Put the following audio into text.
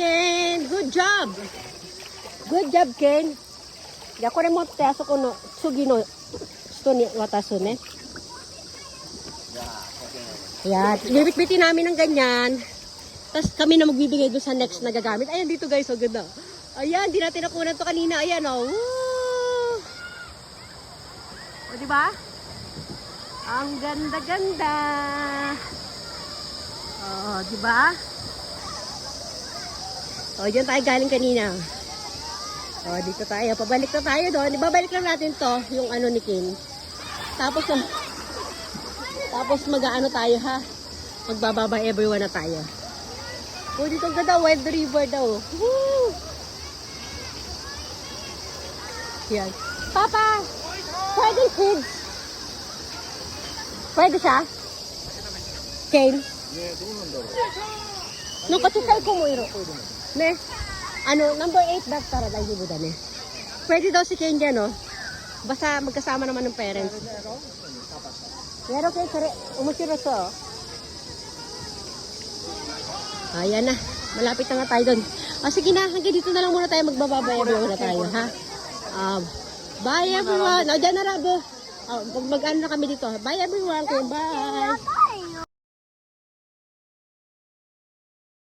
Ken! Good job! Good job, Ken! じゃあこれ持ってあそこの次の人に渡すね。Yan. Bibit-bitin namin ng ganyan. Tapos kami na magbibigay doon sa next na gagamit. Ayan dito guys, oh ganda. Ayan, di natin nakunan to kanina. Ayan oh. Woo! O diba? Ang ganda-ganda. Oh, diba? O, dyan tayo galing kanina. O, dito tayo. Pabalik na tayo doon. Ibabalik lang natin to, yung ano ni King. Tapos mag-ano tayo ha. Magbababa everyone na tayo. O, dito ang ganda. Wild river daw. Woo! Yan. Papa! Pwede kids? Pwede siya? Kane? ねどうなんだろう。なんか小さい子もいる。ね。number 8 だったら大丈夫だね。Pwede daw si Kane dyan, no? Basta magkasama naman ng parents. Pero kay sare, umusiro to. Ayan na. Malapit na nga tayo doon. Sige na, hanggang dito na lang muna tayo magbababay. Muna tayo, ha? Bye everyone. Dyan na rabo. Mag-ano na kami dito. Bye everyone. Okay, bye.